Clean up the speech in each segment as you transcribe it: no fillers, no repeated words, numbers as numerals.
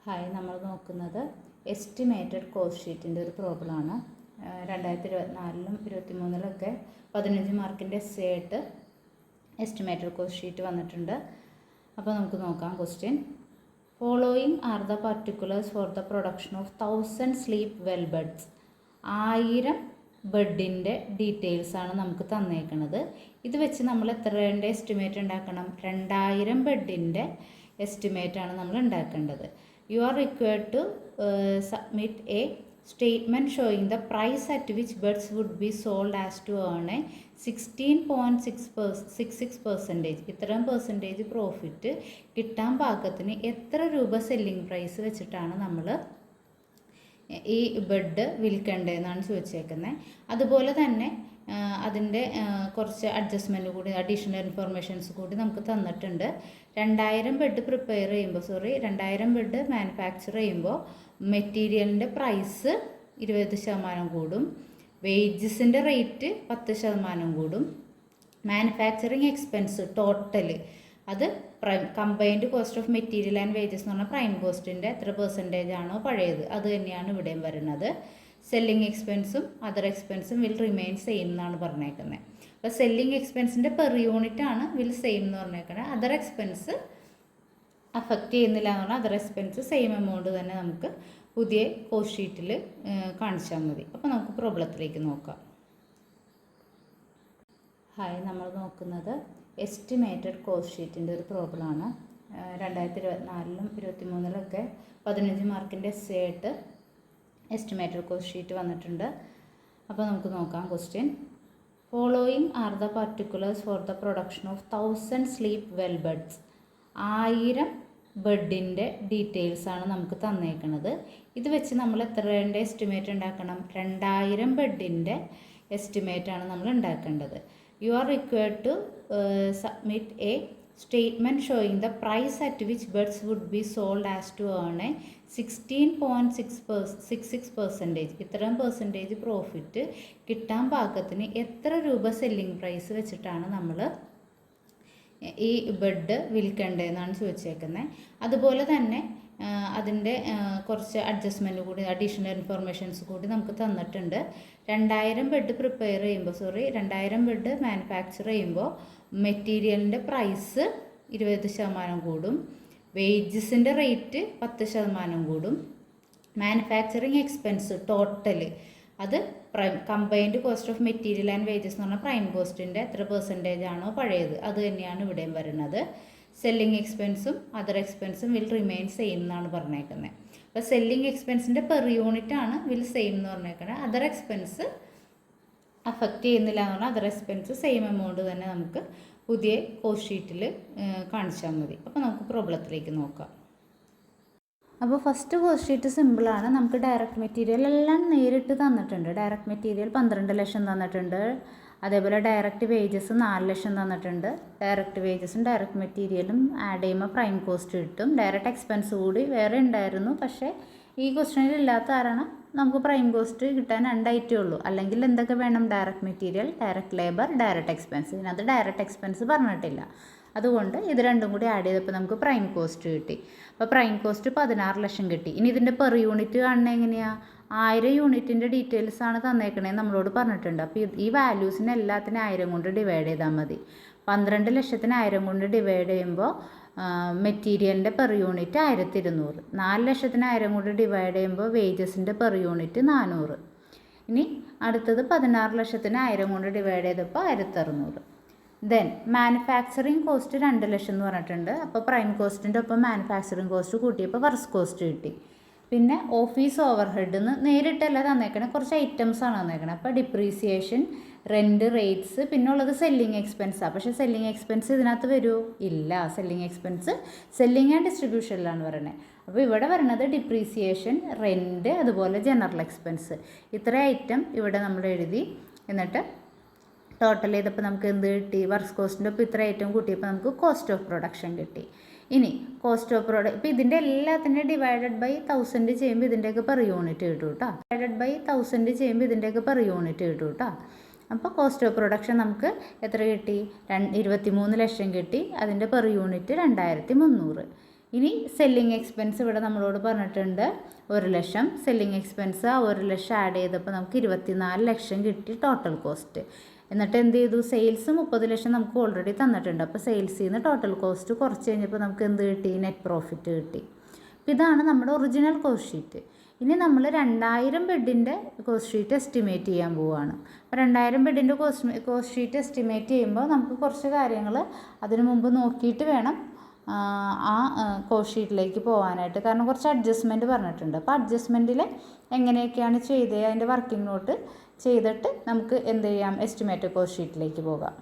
Hi, നമ്മൾ നോക്കുന്നത് estimated cost ഷീറ്റിൻ്റെ ഒരു പ്രോബ്ലമാണ്. 2024 2023 15 മാർക്കിൻ്റെ എസ് ആയിട്ട് എസ്റ്റിമേറ്റഡ് കോസ്റ്റ് ഷീറ്റ് വന്നിട്ടുണ്ട്. അപ്പോൾ നമുക്ക് നോക്കാം. Question: following are the particulars for the production of 1000 sleep well beds. 1000 ബെഡിൻ്റെ ഡീറ്റെയിൽസാണ് നമുക്ക് തന്നേക്കുന്നത്. ഇത് വെച്ച് നമ്മൾ എത്രയുടെ എസ്റ്റിമേറ്റ് ഉണ്ടാക്കണം? 2000 ബെഡിൻ്റെ എസ്റ്റിമേറ്റാണ് നമ്മൾ ഉണ്ടാക്കേണ്ടത്. You are required to submit a statement showing the price at which beds would be sold as to earn a 16.66%. ഇത്രയും percentage profit കിട്ടാൻ പാകത്തിന് എത്ര രൂപ സെല്ലിംഗ് പ്രൈസ് വെച്ചിട്ടാണ് നമ്മൾ ഈ ബെഡ് വിൽക്കേണ്ടതെന്നാണ് ചോദിച്ചേക്കുന്നത്. അതുപോലെ തന്നെ അതിൻ്റെ കുറച്ച് അഡ്ജസ്റ്റ്മെൻറ്റ് കൂടി, അഡീഷണൽ ഇൻഫർമേഷൻസ് കൂടി നമുക്ക് തന്നിട്ടുണ്ട്. 2000 ബെഡ് പ്രിപ്പയർ ചെയ്യുമ്പോൾ 2000 ബെഡ് മാനുഫാക്ചർ ചെയ്യുമ്പോൾ മെറ്റീരിയലിൻ്റെ പ്രൈസ് 20% കൂടും, വേജസിൻ്റെ റേറ്റ് 10% കൂടും, മാനുഫാക്ചറിങ് എക്സ്പെൻസ് ടോട്ടൽ അത് combined cost of material and wages എന്ന് പറഞ്ഞാൽ പ്രൈം കോസ്റ്റിൻ്റെ എത്ര പെർസെൻറ്റേജ് ആണോ പഴയത് അത് തന്നെയാണ് ഇവിടെയും വരുന്നത്. സെല്ലിംഗ് എക്സ്പെൻസും അതർ എക്സ്പെൻസും വിൽ റിമെയിൻ സെയിം എന്നാണ് പറഞ്ഞേക്കുന്നത്. അപ്പോൾ സെല്ലിംഗ് എക്സ്പെൻസിൻ്റെ പെർ യൂണിറ്റ് ആണ് വിൽ സെയിം എന്ന് പറഞ്ഞേക്കുന്നത്. അതർ എക്സ്പെൻസ് അഫക്റ്റ് ചെയ്യുന്നില്ല എന്ന് പറഞ്ഞാൽ അതർ എക്സ്പെൻസ് സെയിം എമൗണ്ട് തന്നെ നമുക്ക് പുതിയ കോസ്റ്റ് ഷീറ്റിൽ കാണിച്ചാൽ മതി. അപ്പോൾ നമുക്ക് പ്രോബ്ലത്തിലേക്ക് നോക്കാം. ഹായ്, നമ്മൾ നോക്കുന്നത് എസ്റ്റിമേറ്റഡ് കോസ്റ്റ് ഷീറ്റിൻ്റെ ഒരു പ്രോബ്ലമാണ്. 2024 2023 15 മാർക്കിൻ്റെ എസ് ആയിട്ട് എസ്റ്റിമേറ്റഡ് കോസ്റ്റ് ഷീറ്റ് വന്നിട്ടുണ്ട്. അപ്പോൾ നമുക്ക് നോക്കാം. Question: following are the particulars for the production of 1000 sleep well beds. 1000 ബെഡിൻ്റെ ഡീറ്റെയിൽസാണ് നമുക്ക് തന്നേക്കുന്നത്. ഇത് വെച്ച് നമ്മൾ എത്രയുടെ എസ്റ്റിമേറ്റ് ഉണ്ടാക്കണം? 2000 ബെഡിൻ്റെ എസ്റ്റിമേറ്റാണ് നമ്മൾ ഉണ്ടാക്കേണ്ടത്. You are required to submit a statement showing the price at which beds would be sold as to earn a 16.66%. ഇത്രയും percentage profit കിട്ടാൻ പാകത്തിന് എത്ര രൂപ സെല്ലിംഗ് പ്രൈസ് വെച്ചിട്ടാണ് നമ്മൾ ഈ ബെഡ് വിൽക്കേണ്ടതെന്നാണ് ചോദിച്ചേക്കുന്നത്. അതുപോലെ തന്നെ അതിൻ്റെ കുറച്ച് അഡ്ജസ്റ്റ്മെൻറ്റ് കൂടി, അഡീഷണൽ ഇൻഫർമേഷൻസ് കൂടി നമുക്ക് തന്നിട്ടുണ്ട്. 2000 ബെഡ് പ്രിപ്പയർ ചെയ്യുമ്പോൾ 2000 ബെഡ് മാനുഫാക്ചർ ചെയ്യുമ്പോൾ മെറ്റീരിയലിൻ്റെ പ്രൈസ് 20% കൂടും, വേജസിൻ്റെ റേറ്റ് 10% കൂടും, മാനുഫാക്ചറിങ് എക്സ്പെൻസ് ടോട്ടൽ അത് combined cost of material and wages എന്ന് പറഞ്ഞാൽ പ്രൈം കോസ്റ്റിൻ്റെ എത്ര പെർസെൻറ്റേജ് ആണോ പഴയത് അത് തന്നെയാണ് ഇവിടെയും വരുന്നത്. സെല്ലിംഗ് എക്സ്പെൻസും അതർ എക്സ്പെൻസും വിൽ റിമെയിൻ സെയിം എന്നാണ് പറഞ്ഞേക്കുന്നത്. അപ്പോൾ സെല്ലിംഗ് എക്സ്പെൻസിൻ്റെ പെർ യൂണിറ്റ് ആണ് വിൽ സെയിം എന്ന് പറഞ്ഞേക്കുന്നത്. അതർ എക്സ്പെൻസ് അഫക്റ്റ് ചെയ്യുന്നില്ല എന്ന് പറഞ്ഞാൽ അതർ എക്സ്പെൻസ് സെയിം എമൗണ്ട് തന്നെ നമുക്ക് പുതിയ കോസ്റ്റ് ഷീറ്റിൽ കാണിച്ചാൽ മതി. അപ്പോൾ നമുക്ക് പ്രോബ്ലത്തിലേക്ക് നോക്കാം. അപ്പോൾ ഫസ്റ്റ് കോസ്റ്റ് ഷീറ്റ് സിമ്പിളാണ്. നമുക്ക് ഡയറക്റ്റ് മെറ്റീരിയൽ എല്ലാം നേരിട്ട് തന്നിട്ടുണ്ട്. ഡയറക്റ്റ് മെറ്റീരിയൽ 12 ലക്ഷം തന്നിട്ടുണ്ട്. അതേപോലെ ഡയറക്റ്റ് വേജസ് 4 ലക്ഷം തന്നിട്ടുണ്ട്. ഡയറക്റ്റ് വേജസും ഡയറക്റ്റ് മെറ്റീരിയലും ആഡ് ചെയ്യുമ്പോൾ പ്രൈം കോസ്റ്റ് കിട്ടും. ഡയറക്റ്റ് എക്സ്പെൻസ് കൂടി വേറെ ഉണ്ടായിരുന്നു, പക്ഷേ ഈ ക്വസ്റ്റ്യനിൽ ഇല്ലാത്ത കാരണം നമുക്ക് പ്രൈം കോസ്റ്റ് കിട്ടാൻ 2 ഐറ്റമേ ഉള്ളൂ. അല്ലെങ്കിൽ എന്തൊക്കെ വേണം? Direct material, direct labour, direct expense. ഇതിനകത്ത് ഡയറക്റ്റ് എക്സ്പെൻസ് പറഞ്ഞിട്ടില്ല. അതുകൊണ്ട് ഇത് രണ്ടും കൂടി ആഡ് ചെയ്തപ്പോൾ നമുക്ക് പ്രൈം കോസ്റ്റ് കിട്ടി. അപ്പോൾ പ്രൈം കോസ്റ്റ് 16 ലക്ഷം കിട്ടി. ഇനി ഇതിൻ്റെ പെർ യൂണിറ്റ് കാണുന്നത് എങ്ങനെയാണ്? 1000 യൂണിറ്റിൻ്റെ ഡീറ്റെയിൽസ് ആണ് തന്നേക്കണേന്ന് നമ്മളോട് പറഞ്ഞിട്ടുണ്ട്. അപ്പോൾ ഈ വാല്യൂസിനെ എല്ലാത്തിനും 1000 കൊണ്ട് ഡിവൈഡ് ചെയ്താൽ മതി. 12 ലക്ഷത്തിന് 1000 കൊണ്ട് ഡിവൈഡ് ചെയ്യുമ്പോൾ മെറ്റീരിയലിൻ്റെ പെർ യൂണിറ്റ് 1200. 4 ലക്ഷത്തിന് 1000 കൊണ്ട് ഡിവൈഡ് ചെയ്യുമ്പോൾ വേജസിൻ്റെ പെർ യൂണിറ്റ് 400. ഇനി അടുത്തത് 16 ലക്ഷത്തിന് 1000 കൊണ്ട് ഡിവൈഡ് ചെയ്തപ്പോൾ 1600. ദെൻ മാനുഫാക്ചറിങ് കോസ്റ്റ് 2 ലക്ഷം എന്ന് പറഞ്ഞിട്ടുണ്ട്. അപ്പോൾ പ്രൈം കോസ്റ്റിൻ്റെ ഒപ്പം മാനുഫാക്ചറിങ് കോസ്റ്റ് കൂട്ടിയപ്പോൾ വർക്ക്സ് കോസ്റ്റ് കിട്ടി. പിന്നെ ഓഫീസ് ഓവർ ഹെഡിന്ന് നേരിട്ടല്ല തന്നേക്കണേ, കുറച്ച് ഐറ്റംസ് ആണ് തന്നേക്കണേ. അപ്പോൾ ഡിപ്രീസിയേഷൻ, റെൻറ്റ്, റേറ്റ്സ്, പിന്നെ ഉള്ളത് സെല്ലിംഗ് എക്സ്പെൻസാണ്. പക്ഷേ സെല്ലിംഗ് എക്സ്പെൻസ് ഇതിനകത്ത് വരുമോ? ഇല്ല. സെല്ലിംഗ് എക്സ്പെൻസ് സെല്ലിംഗ് ആൻഡ് ഡിസ്ട്രിബ്യൂഷനിലാണ് പറയുന്നത്. അപ്പോൾ ഇവിടെ വരുന്നത് ഡിപ്രീസിയേഷൻ, റെൻറ്റ്, അതുപോലെ ജനറൽ എക്സ്പെൻസ്. ഇത്ര ഐറ്റം ഇവിടെ നമ്മൾ എഴുതി. എന്നിട്ട് ടോട്ടൽ ചെയ്തപ്പോൾ നമുക്ക് എന്ത് കിട്ടി? വർക്ക്സ് കോസ്റ്റിൻ്റെ ഒപ്പം ഇത്ര ഐറ്റം കൂട്ടിയപ്പോൾ നമുക്ക് കോസ്റ്റ് ഓഫ് പ്രൊഡക്ഷൻ കിട്ടി. ഇനി കോസ്റ്റ് ഓഫ് പ്രൊഡക്റ്റ് ഇപ്പോൾ ഇതിൻ്റെ എല്ലാത്തിൻ്റെ ഡിവൈഡഡ് ബൈ 1000 ചെയ്യുമ്പോൾ ഇതിൻ്റെയൊക്കെ പെർ യൂണിറ്റ് കിട്ടും കേട്ടോ. ഡിവൈഡഡ് ബൈ 1000 ചെയ്യുമ്പോൾ ഇതിൻ്റെയൊക്കെ പെർ യൂണിറ്റ് കിട്ടും കേട്ടോ. അപ്പോൾ കോസ്റ്റ് ഓഫ് പ്രൊഡക്ഷൻ നമുക്ക് എത്ര കിട്ടി? 23 ലക്ഷം കിട്ടി. അതിൻ്റെ പെർ യൂണിറ്റ് 2300. ഇനി സെല്ലിംഗ് എക്സ്പെൻസ് ഇവിടെ നമ്മളോട് പറഞ്ഞിട്ടുണ്ട് 1,00,000 സെല്ലിംഗ് എക്സ്പെൻസ്. ആ 1,00,000 ആഡ് ചെയ്തപ്പോൾ നമുക്ക് 24,00,000 കിട്ടി ടോട്ടൽ കോസ്റ്റ്. എന്നിട്ട് എന്ത് ചെയ്തു, സെയിൽസ് 30,00,000 നമുക്ക് ഓൾറെഡി തന്നിട്ടുണ്ട്. അപ്പോൾ സെയിൽസിൽ നിന്ന് ടോട്ടൽ കോസ്റ്റ് കുറച്ച് കഴിഞ്ഞപ്പോൾ നമുക്ക് എന്ത് കിട്ടി, നെറ്റ് പ്രോഫിറ്റ് കിട്ടി. അപ്പോൾ ഇതാണ് നമ്മുടെ ഒറിജിനൽ കോസ്റ്റ് ഷീറ്റ്. ഇനി നമ്മൾ 2000 ബെഡിൻ്റെ കോസ്റ്റ് ഷീറ്റ് എസ്റ്റിമേറ്റ് ചെയ്യാൻ പോവുകയാണ്. അപ്പോൾ 2000 ബെഡിൻ്റെ കോസ്റ്റ് ഷീറ്റ് എസ്റ്റിമേറ്റ് ചെയ്യുമ്പോൾ നമുക്ക് കുറച്ച് കാര്യങ്ങൾ അതിനു മുമ്പ് നോക്കിയിട്ട് വേണം ആ കോസ്റ്റ് ഷീറ്റിലേക്ക് പോകാനായിട്ട്. കാരണം കുറച്ച് അഡ്ജസ്റ്റ്മെൻറ്റ് പറഞ്ഞിട്ടുണ്ട്. അപ്പോൾ അഡ്ജസ്റ്റ്മെൻറ്റിൽ എങ്ങനെയൊക്കെയാണ് ചെയ്തത് അതിൻ്റെ വർക്കിംഗ് നോട്ട് ചെയ്തിട്ട് നമുക്ക് എന്ത് ചെയ്യാം, എസ്റ്റിമേറ്റ് കോസ്റ്റ് ഷീറ്റിലേക്ക് പോകാം.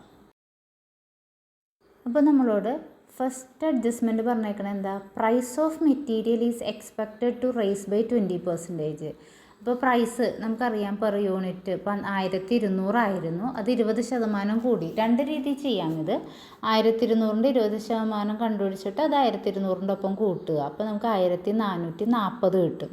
അപ്പോൾ നമ്മളോട് ഫസ്റ്റ് അഡ്ജസ്റ്റ്മെൻറ്റ് പറഞ്ഞേക്കണത് എന്താ, price of material is expected to rise by 20%. അപ്പോൾ പ്രൈസ് നമുക്കറിയാം പെർ യൂണിറ്റ് ഇപ്പം 1200 ആയിരുന്നു, അത് 20% കൂടി. രണ്ട് രീതിയിൽ ചെയ്യാം. ഇത് 1200ൻ്റെ 20% കണ്ടുപിടിച്ചിട്ട് അത് 1200ൻ്റെ ഒപ്പം കൂട്ടുക. അപ്പോൾ നമുക്ക് 1440 കിട്ടും.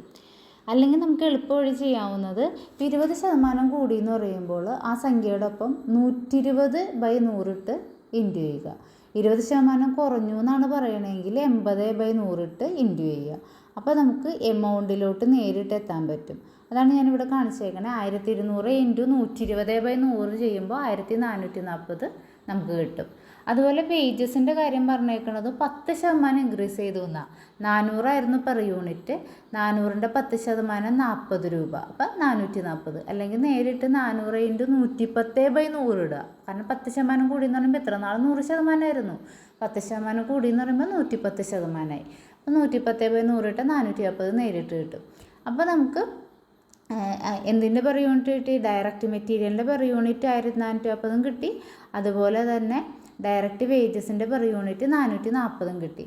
അല്ലെങ്കിൽ നമുക്ക് എളുപ്പവഴി ചെയ്യാവുന്നത് 20% കൂടി എന്ന് പറയുമ്പോൾ ആ സംഖ്യയുടെ ഒപ്പം 120/100 ഇട്ട് ഇൻറ്റു ചെയ്യുക. 20% കുറഞ്ഞു എന്നാണ് പറയണമെങ്കിൽ 80/100 ഇട്ട് ഇൻറ്റു ചെയ്യുക. അപ്പോൾ നമുക്ക് എമൗണ്ടിലോട്ട് നേരിട്ട് എത്താൻ പറ്റും. അതാണ് ഞാനിവിടെ കാണിച്ചേക്കണേ. 1200 ഇൻറ്റു 120/100 ചെയ്യുമ്പോൾ 1440 നമുക്ക് കിട്ടും. അതുപോലെ വേജസിൻ്റെ കാര്യം പറഞ്ഞേക്കുന്നത് 10% ഇൻക്രീസ് ചെയ്തു എന്നാ. 400 ആയിരുന്നു പെർ യൂണിറ്റ്. 400ൻ്റെ 10% 40 രൂപ. അപ്പം 440. അല്ലെങ്കിൽ നേരിട്ട് 400 ഇൻറ്റു 110/100 ഇടുക. കാരണം 10% കൂടി എന്ന് പറയുമ്പോൾ എത്ര നാൾ 100% ആയിരുന്നു. 10% കൂടി എന്ന് പറയുമ്പോൾ 110%. അപ്പോൾ 110/100 ഇട്ട് 440 നേരിട്ട് കിട്ടും. അപ്പോൾ നമുക്ക് എന്തിൻ്റെ പെർ യൂണിറ്റ് കിട്ടി, ഡയറക്റ്റ് മെറ്റീരിയലിൻ്റെ പെർ യൂണിറ്റ് 1440 കിട്ടി. അതുപോലെ തന്നെ ഡയറക്റ്റ് വേജസിൻ്റെ പെർ യൂണിറ്റ് 440 കിട്ടി.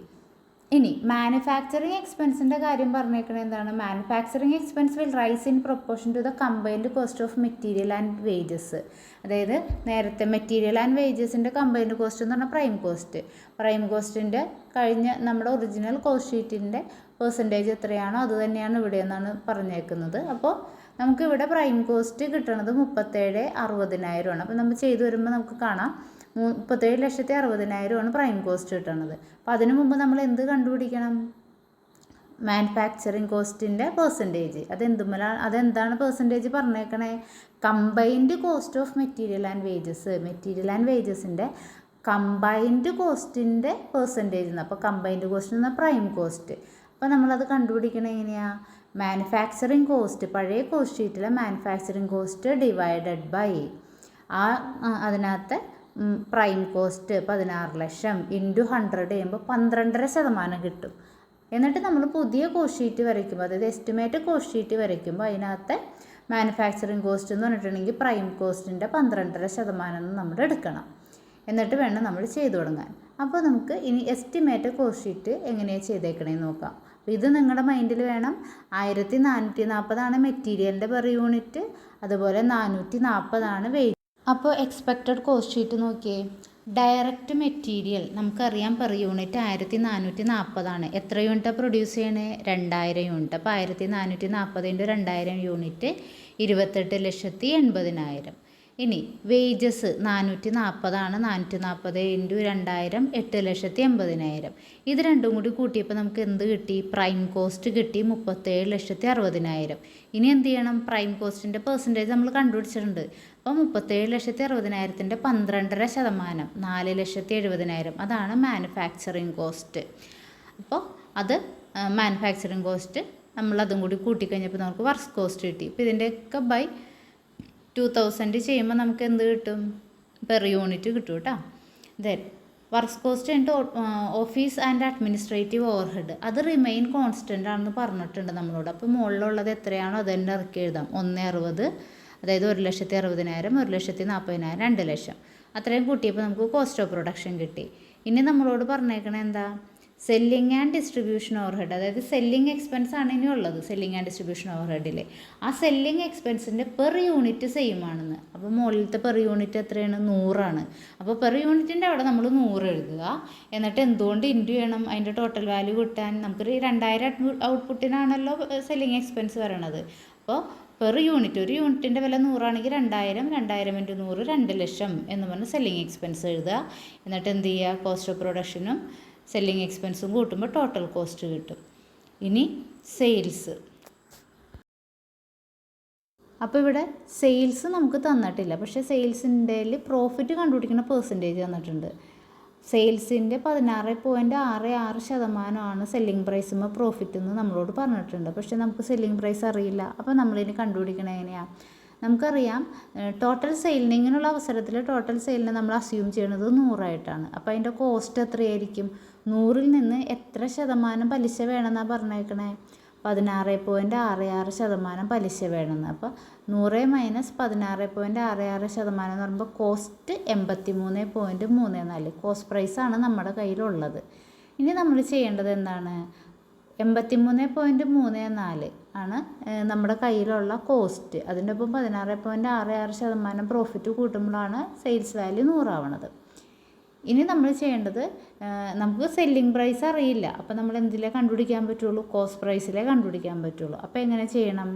ഇനി മാനുഫാക്ചറിങ് എക്സ്പെൻസിൻ്റെ കാര്യം പറഞ്ഞേക്കണത് എന്താണ്, manufacturing expense will rise in proportion to the combined cost of material and wages. അതായത് നേരത്തെ മെറ്റീരിയൽ ആൻഡ് വേജസിൻ്റെ കമ്പൈൻഡ് കോസ്റ്റ് എന്ന് പറഞ്ഞാൽ പ്രൈം കോസ്റ്റ്. പ്രൈം കോസ്റ്റിൻ്റെ കഴിഞ്ഞ നമ്മുടെ ഒറിജിനൽ കോസ്റ്റ് ഷീറ്റിൻ്റെ പെർസെൻറ്റേജ് എത്രയാണോ അത് തന്നെയാണ് ഇവിടെ എന്നാണ് പറഞ്ഞേക്കുന്നത്. അപ്പോൾ നമുക്കിവിടെ പ്രൈം കോസ്റ്റ് കിട്ടുന്നത് 37,60,000 അപ്പോൾ നമ്മൾ ചെയ്തു വരുമ്പോൾ നമുക്ക് കാണാം 37,60,000 പ്രൈം കോസ്റ്റ് കിട്ടുന്നത്. അപ്പോൾ അതിനു മുമ്പ് നമ്മൾ എന്ത് കണ്ടുപിടിക്കണം, മാനുഫാക്ചറിങ് കോസ്റ്റിൻ്റെ പെർസെൻറ്റേജ്. അതെന്താണ് പെർസെൻറ്റേജ് പറഞ്ഞേക്കണേ, combined cost of material and wages. Material and വേജസിൻ്റെ കമ്പൈൻഡ് കോസ്റ്റിൻ്റെ പെർസെൻറ്റേജ്. അപ്പോൾ കമ്പൈൻഡ് കോസ്റ്റ് എന്ന പ്രൈം കോസ്റ്റ്. അപ്പോൾ നമ്മളത് കണ്ടുപിടിക്കണത് എങ്ങനെയാണ്, മാനുഫാക്ചറിങ് കോസ്റ്റ് പഴയ കോസ്റ്റ് ഷീറ്റിലെ മാനുഫാക്ചറിങ് കോസ്റ്റ് ഡിവൈഡഡ് ബൈ അതിനകത്ത് പ്രൈം കോസ്റ്റ് 16,00,000 ഇൻറ്റു 100 ചെയ്യുമ്പോൾ 12.5% കിട്ടും. എന്നിട്ട് നമ്മൾ പുതിയ കോസ്റ്റ് ഷീറ്റ് വരയ്ക്കുമ്പോൾ, അതായത് എസ്റ്റിമേറ്റ് കോസ്റ്റ് ഷീറ്റ് വരയ്ക്കുമ്പോൾ അതിനകത്ത് മാനുഫാക്ചറിങ് കോസ്റ്റ് എന്ന് പറഞ്ഞിട്ടുണ്ടെങ്കിൽ പ്രൈം കോസ്റ്റിൻ്റെ 12.5% നമ്മൾ എടുക്കണം. എന്നിട്ട് വേണം നമ്മൾ ചെയ്തു തുടങ്ങാൻ. അപ്പോൾ നമുക്ക് ഇനി എസ്റ്റിമേറ്റ് കോസ്റ്റ് ഷീറ്റ് എങ്ങനെയാണ് ചെയ്തേക്കണേന്ന് നോക്കാം. അപ്പോൾ ഇത് നിങ്ങളുടെ മൈൻഡിൽ വേണം. 1440 മെറ്റീരിയലിൻ്റെ പെർ യൂണിറ്റ്, അതുപോലെ 440 വേജ്. അപ്പോൾ എക്സ്പെക്റ്റഡ് കോസ്റ്റ് ഷീറ്റ് നോക്കിയേ. ഡയറക്റ്റ് മെറ്റീരിയൽ നമുക്കറിയാം പെർ യൂണിറ്റ് 1440. എത്ര യൂണിറ്റാണ് പ്രൊഡ്യൂസ് ചെയ്യണേ, 2000 യൂണിറ്റ്. അപ്പോൾ 1440 × 2000 യൂണിറ്റ് 28,80,000. ഇനി വേജസ് 440. 440 × 2000 8,80,000. ഇത് രണ്ടും കൂടി കൂട്ടിയപ്പോൾ നമുക്ക് എന്ത് കിട്ടി, പ്രൈം കോസ്റ്റ് കിട്ടി 37,60,000. ഇനി എന്ത് ചെയ്യണം, പ്രൈം കോസ്റ്റിൻ്റെ പെർസെൻറ്റേജ് നമ്മൾ കണ്ടുപിടിച്ചിട്ടുണ്ട്. അപ്പോൾ 37,60,000ൻ്റെ 12.5% 4,70,000. അതാണ് മാനുഫാക്ചറിങ് കോസ്റ്റ്. അപ്പോൾ അത് മാനുഫാക്ചറിങ് കോസ്റ്റ് നമ്മളതും കൂടി കൂട്ടിക്കഴിഞ്ഞപ്പോൾ നമുക്ക് വർക്ക് കോസ്റ്റ് കിട്ടി. ഇപ്പോൾ ഇതിൻ്റെയൊക്കെ ബൈ 2000 ചെയ്യുമ്പോൾ നമുക്ക് എന്ത് കിട്ടും, പെർ യൂണിറ്റ് കിട്ടും കേട്ടോ. Then work cost and office and administrative overhead അത് റിമെയിൻ കോൺസ്റ്റൻ്റ് ആണെന്ന് പറഞ്ഞിട്ടുണ്ട് നമ്മളോട്. അപ്പോൾ മുകളിലുള്ളത് എത്രയാണോ അത് തന്നെ ഇറക്കി എഴുതാം. 160, അതായത് 1,60,000, 1,40,000, 2,00,000. അത്രയും കൂട്ടിയപ്പോൾ നമുക്ക് കോസ്റ്റ് ഓഫ് പ്രൊഡക്ഷൻ കിട്ടി. ഇനി നമ്മളോട് പറഞ്ഞേക്കണത് എന്താ, സെല്ലിംഗ് ആൻഡ് ഡിസ്ട്രിബ്യൂഷൻ ഓവർഹെഡ്. അതായത് സെല്ലിംഗ് എക്സ്പെൻസ് ആണ് ഇനി ഉള്ളത് സെല്ലിംഗ് ആൻഡ് ഡിസ്ട്രിബ്യൂഷൻ ഓവർഹെഡിൽ. ആ സെല്ലിംഗ് എക്സ്പെൻസിൻ്റെ പെർ യൂണിറ്റ് സെയിം ആണെന്ന്. അപ്പോൾ മുകളിലത്തെ പെർ യൂണിറ്റ് എത്രയാണ്, 100 അപ്പോൾ പെർ യൂണിറ്റിൻ്റെ അവിടെ നമ്മൾ 100 എഴുതുക. എന്നിട്ട് എന്തുകൊണ്ട് ഇൻറ്റു ചെയ്യണം, അതിൻ്റെ ടോട്ടൽ വാല്യൂ കിട്ടാൻ. നമുക്ക് 2000 ഔട്ട്പുട്ടിനാണല്ലോ സെല്ലിംഗ് എക്സ്പെൻസ് വരണത്. അപ്പോൾ പെർ യൂണിറ്റ്, ഒരു യൂണിറ്റിൻ്റെ വില 100 ആണെങ്കിൽ 2000 × 100 2,00,000 എന്ന് പറഞ്ഞ് സെല്ലിംഗ് എക്സ്പെൻസ് എഴുതുക. എന്നിട്ട് എന്ത് ചെയ്യുക, കോസ്റ്റ് ഓഫ് പ്രൊഡക്ഷനും സെല്ലിംഗ് എക്സ്പെൻസും കൂട്ടുമ്പോൾ ടോട്ടൽ കോസ്റ്റ് കിട്ടും. ഇനി സെയിൽസ്. അപ്പോൾ ഇവിടെ സെയിൽസ് നമുക്ക് തന്നിട്ടില്ല, പക്ഷേ സെയിൽസിൻ്റെ പ്രോഫിറ്റ് കണ്ടുപിടിക്കുന്ന പെർസെൻറ്റേജ് തന്നിട്ടുണ്ട്. സെയിൽസിൻ്റെ 16.66% സെല്ലിംഗ് പ്രൈസുമ്പോൾ പ്രോഫിറ്റ് എന്ന് നമ്മളോട് പറഞ്ഞിട്ടുണ്ട്. പക്ഷേ നമുക്ക് സെല്ലിംഗ് പ്രൈസ് അറിയില്ല. അപ്പോൾ നമ്മളിനി കണ്ടുപിടിക്കണത് എങ്ങനെയാണ്? നമുക്കറിയാം ടോട്ടൽ സെയിലിന്, ഇങ്ങനെയുള്ള അവസരത്തിൽ ടോട്ടൽ സെയിലിന് നമ്മൾ അസ്യൂം ചെയ്യണത് 100 അപ്പോൾ അതിൻ്റെ കോസ്റ്റ് എത്രയായിരിക്കും? 100-ൽ നിന്ന് എത്ര ശതമാനം പലിശ വേണമെന്നാണ് പറഞ്ഞേക്കണേ? 16.66% പലിശ വേണമെന്ന്. അപ്പോൾ 100 മൈനസ് 16.66% എന്ന് പറയുമ്പോൾ കോസ്റ്റ് 83.34. കോസ്റ്റ് പ്രൈസാണ് നമ്മുടെ കയ്യിലുള്ളത്. ഇനി നമ്മൾ ചെയ്യേണ്ടത് എന്താണ്? 83.34 ആണ് നമ്മുടെ കയ്യിലുള്ള കോസ്റ്റ്. അതിൻ്റെ ഒപ്പം 16.66% പ്രോഫിറ്റ് കൂട്ടുമ്പോഴാണ് സെയിൽസ് വാല്യൂ 100 ആവണത്. ഇനി നമ്മൾ ചെയ്യേണ്ടത്, നമുക്ക് സെല്ലിംഗ് പ്രൈസ് അറിയില്ല. അപ്പോൾ നമ്മൾ എന്തിലേ കണ്ടുപിടിക്കാൻ പറ്റുള്ളൂ? കോസ്റ്റ് പ്രൈസിലേ കണ്ടുപിടിക്കാൻ പറ്റുള്ളൂ. അപ്പോൾ എങ്ങനെ ചെയ്യണം?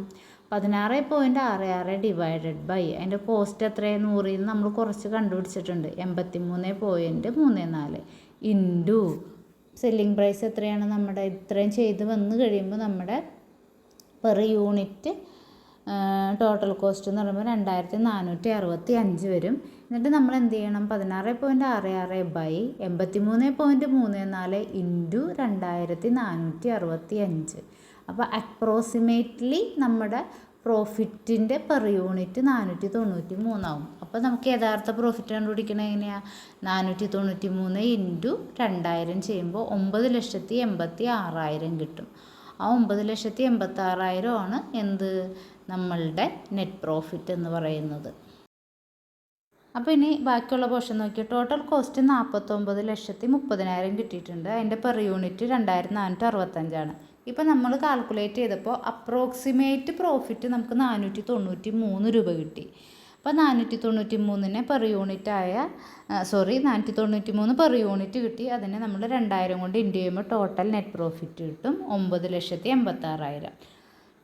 16.66 ഡിവൈഡഡ് ബൈ അതിൻ്റെ കോസ്റ്റ് എത്രയാണ്? 100-ൽ നിന്ന് നമ്മൾ കുറച്ച് കണ്ടുപിടിച്ചിട്ടുണ്ട്, 83.34 ഇൻറ്റു സെല്ലിംഗ് പ്രൈസ് എത്രയാണ് നമ്മുടെ ഇത്രയും ചെയ്ത് വന്നു കഴിയുമ്പോൾ നമ്മുടെ പെർ യൂണിറ്റ് ടോട്ടൽ കോസ്റ്റ് എന്ന് പറയുമ്പോൾ 2465 വരും. എന്നിട്ട് നമ്മൾ എന്ത് ചെയ്യണം? 16.66 ബൈ 83.34 ഇൻറ്റു 2465. അപ്പോൾ അപ്രോക്സിമേറ്റ്ലി നമ്മുടെ പ്രോഫിറ്റിൻ്റെ പെർ യൂണിറ്റ് 493 ആവും. അപ്പോൾ നമുക്ക് യഥാർത്ഥ പ്രോഫിറ്റ് കണ്ടുപിടിക്കണത് എങ്ങനെയാണ്? 493 ഇൻറ്റു 2000 ചെയ്യുമ്പോൾ 9,86,000 കിട്ടും. ആ 9,86,000 ആണ് എന്ത്? നമ്മളുടെ നെറ്റ് പ്രോഫിറ്റ് എന്ന് പറയുന്നത്. അപ്പോൾ ഇനി ബാക്കിയുള്ള പോർഷൻ നോക്കി. ടോട്ടൽ കോസ്റ്റ് 49,30,000 കിട്ടിയിട്ടുണ്ട്. അതിൻ്റെ പെർ യൂണിറ്റ് 2465 ഇപ്പോൾ നമ്മൾ കാൽക്കുലേറ്റ് ചെയ്തപ്പോൾ അപ്രോക്സിമേറ്റ് പ്രോഫിറ്റ് നമുക്ക് 493 രൂപ കിട്ടി. അപ്പോൾ 493 പെർ യൂണിറ്റായ 493 പെർ യൂണിറ്റ് കിട്ടി. അതിനെ നമ്മൾ 2000 കൊണ്ട് ഇൻറ്റു ചെയ്യുമ്പോൾ ടോട്ടൽ നെറ്റ് പ്രോഫിറ്റ് കിട്ടും 9,86,000.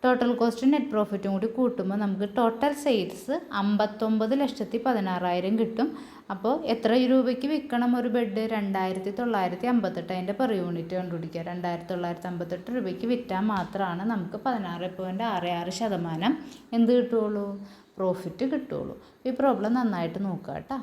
ടോട്ടൽ കോസ്റ്റ് നെറ്റ് പ്രോഫിറ്റും കൂടി കൂട്ടുമ്പോൾ നമുക്ക് ടോട്ടൽ സെയിൽസ് 59,16,000 കിട്ടും. അപ്പോൾ എത്ര രൂപയ്ക്ക് വിൽക്കണം ഒരു ബെഡ്? 2,958. അതിൻ്റെ പെർ യൂണിറ്റ് കണ്ടുപിടിക്കുക. 2,958 രൂപയ്ക്ക് വിറ്റാൽ മാത്രമാണ് നമുക്ക് 16.66% എന്ത് കിട്ടുകയുള്ളൂ? പ്രോഫിറ്റ് കിട്ടുകയുള്ളൂ. ഈ പ്രോബ്ലം നന്നായിട്ട് നോക്കുക കേട്ടോ.